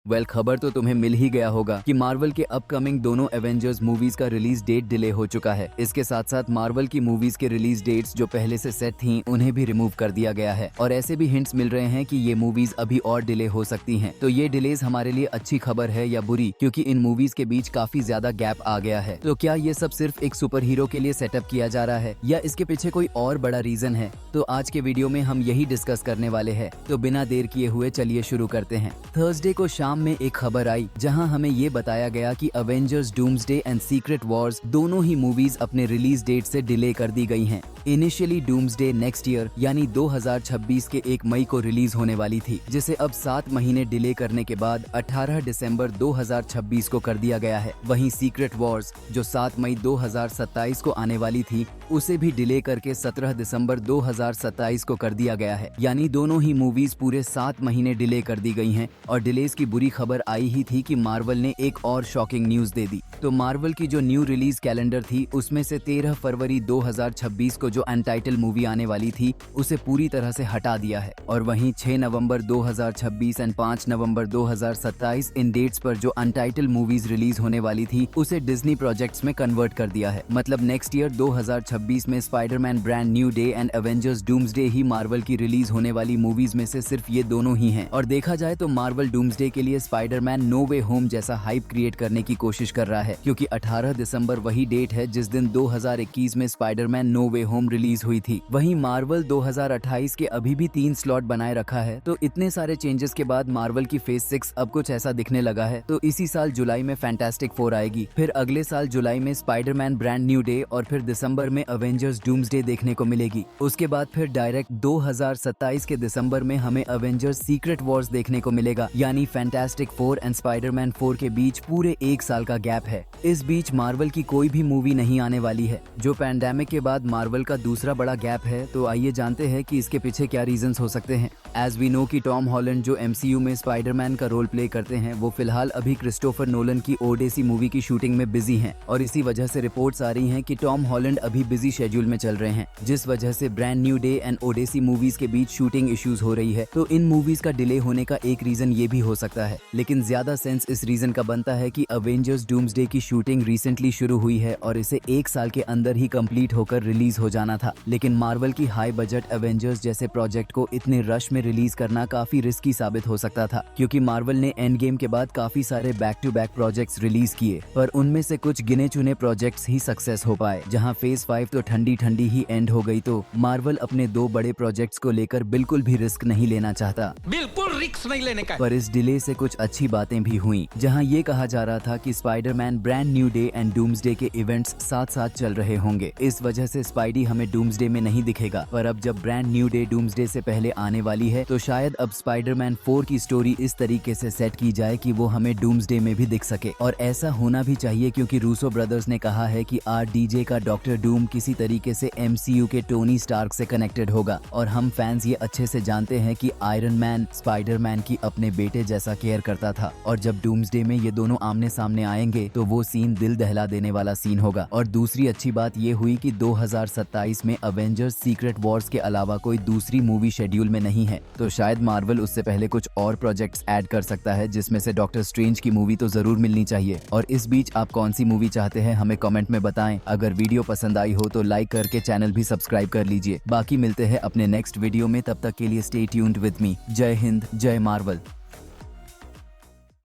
खबर तो तुम्हें मिल ही गया होगा कि मार्वल के अपकमिंग दोनों एवेंजर्स मूवीज का रिलीज डेट डिले हो चुका है। इसके साथ साथ मार्वल की मूवीज के रिलीज डेट्स जो पहले से सेट थीं उन्हें भी रिमूव कर दिया गया है और ऐसे भी हिंट्स मिल रहे हैं कि ये मूवीज अभी और डिले हो सकती हैं। तो ये डिलेज हमारे लिए अच्छी खबर है या बुरी, क्योंकि इन मूवीज के बीच काफी ज्यादा गैप आ गया है। तो क्या ये सब सिर्फ एक सुपर हीरो के लिए सेटअप किया जा रहा है या इसके पीछे कोई और बड़ा रीजन है? तो आज के वीडियो में हम यही डिस्कस करने वाले हैं। तो बिना देर किए हुए चलिए शुरू करते हैं। थर्सडे को शाम में एक खबर आई जहां हमें ये बताया गया कि Avengers doomsday and secret Wars दोनों ही मूवीज अपने रिलीज डेट से डिले कर दी गई हैं। इनिशियली डूम्सडे नेक्स्ट ईयर यानी 2026 के 1 मई को रिलीज होने वाली थी, जिसे अब 7 महीने डिले करने के बाद 18 दिसंबर 2026 को कर दिया गया है। वहीं सीक्रेट वॉर्स जो 7 मई 2027 को आने वाली थी उसे भी डिले करके 17 दिसंबर 2027 को कर दिया गया है। यानी दोनों ही मूवीज पूरे 7 महीने डिले कर दी गई हैं। और डिलेज की बुरी खबर आई ही थी कि मार्वल ने एक और शॉकिंग न्यूज दे दी। तो मार्वल की जो न्यू रिलीज कैलेंडर थी उसमें से 13 फरवरी 2026 को जो अनटाइटल मूवी आने वाली थी उसे पूरी तरह से हटा दिया है। और वहीं 6 नवंबर 2026 एंड 5 नवंबर 2027 इन डेट्स पर जो अनटाइटल मूवीज रिलीज होने वाली थी उसे डिज्नी प्रोजेक्ट्स में कन्वर्ट कर दिया है। मतलब नेक्स्ट ईयर 2026 में Spiderman brand new day and Avengers doomsday he Marvel की रिलीज होने वाली मूवीज में से सिर्फ ये दोनों ही हैं। और देखा जाए तो मार्वल डूम्सडे के लिए स्पाइडरमैन नो वे होम जैसा हाइप क्रिएट करने की कोशिश कर रहा है, क्योंकि 18 दिसंबर वही डेट है जिस दिन 2021 में स्पाइडरमैन नो वे होम रिलीज हुई थी। वहीं मार्वल 2028 के अभी भी 3 स्लॉट बनाए रखा है। तो इतने सारे चेंजेस के बाद मार्वल की फेज 6 अब कुछ ऐसा दिखने लगा है। तो इसी साल जुलाई में फैंटास्टिक 4 आएगी, फिर अगले साल जुलाई में स्पाइडरमैन ब्रांड न्यू डे और फिर दिसंबर में अवेंजर्स डूम्सडे देखने को मिलेगी। उसके बाद फिर डायरेक्ट 2027 के दिसंबर में हमें अवेंजर्स सीक्रेट वॉर्स देखने को मिलेगा। यानी फैंटास्टिक 4 एंड स्पाइडरमैन 4 के बीच पूरे 1 साल का गैप है। इस बीच मार्वल की कोई भी मूवी नहीं आने वाली है, जो पैंडेमिक के बाद मार्वल का दूसरा बड़ा गैप है। तो आइए जानते हैं कि इसके पीछे क्या रीजंस हो सकते हैं। एज वी नो कि टॉम हॉलैंड जो एमसीयू में स्पाइडरमैन का रोल प्ले करते हैं वो फिलहाल अभी क्रिस्टोफर नोलन की ओडेसी मूवी की शूटिंग में बिजी हैं। और इसी वजह से रिपोर्ट्स आ रही हैं कि टॉम हॉलैंड अभी बिजी शेड्यूल में चल रहे हैं, जिस वजह से brand new day and Odyssey movies के बीच शूटिंग इश्यूज हो रही है। तो इन मूवीज का डिले होने का एक रीजन ये भी हो सकता है, लेकिन ज्यादा सेंस इस रीजन का बनता है कि अवेंजर्स डूम्सडे की शूटिंग रिसेंटली शुरू हुई है और इसे 1 साल के अंदर ही कंप्लीट होकर रिलीज हो जाना था। लेकिन मार्वल की हाई बजट अवेंजर्स जैसे प्रोजेक्ट को इतने रश में रिलीज करना काफी रिस्की साबित हो सकता था, क्योंकि मार्वल ने एंड गेम के बाद काफी सारे back to back projects release किए, पर उनमें से कुछ गिने चुने प्रोजेक्ट्स ही सक्सेस हो पाए। जहां फेज 5 तो ठंडी ठंडी ही एंड हो गई, तो मार्वल अपने 2 बड़े प्रोजेक्ट्स को लेकर बिल्कुल भी रिस्क नहीं लेना चाहता। बिल्कुल रिस्क नहीं लेने का। पर इस डिले से कुछ अच्छी बातें भी हुई, जहां ये कहा जा रहा था कि Spiderman brand new day and doomsday के इवेंट्स साथ साथ चल रहे होंगे। इस वजह से स्पाइडी हमें डूम्सडे में नहीं दिखेगा, पर अब जब ब्रांड न्यू डे डूम्सडे से पहले आने वाली है तो शायद अब स्पाइडरमैन 4 की स्टोरी इस तरीके से सेट की जाए कि वो हमें डूम्सडे में भी दिख सके। और ऐसा होना भी चाहिए, क्योंकि रूसो ब्रदर्स ने कहा है कि RDJ का डॉक्टर डूम किसी तरीके से MCU के टोनी स्टार्क से कनेक्टेड होगा। और हम फैंस ये अच्छे से जानते हैं कि आयरन मैन स्पाइडरमैन की अपने बेटे जैसा केयर करता था, और जब डूम्सडे में ये दोनों आमने सामने आएंगे तो वो सीन दिल दहला देने वाला सीन होगा। और दूसरी अच्छी बात ये हुई कि 2027 में अवेंजर्स सीक्रेट वॉर्स के अलावा कोई दूसरी मूवी शेड्यूल में नहीं है, तो शायद मार्वल उससे पहले कुछ और प्रोजेक्ट्स ऐड कर सकता है, जिसमें से डॉक्टर स्ट्रेंज की मूवी तो जरूर मिलनी चाहिए। और इस बीच आप कौन सी मूवी चाहते हैं हमें कमेंट में बताएं। अगर वीडियो पसंद आई हो तो लाइक करके चैनल भी सब्सक्राइब कर लीजिए। बाकी मिलते हैं अपने नेक्स्ट वीडियो में, तब तक के लिए स्टे ट्यून्ड विद मी। जय हिंद, जय मार्वल।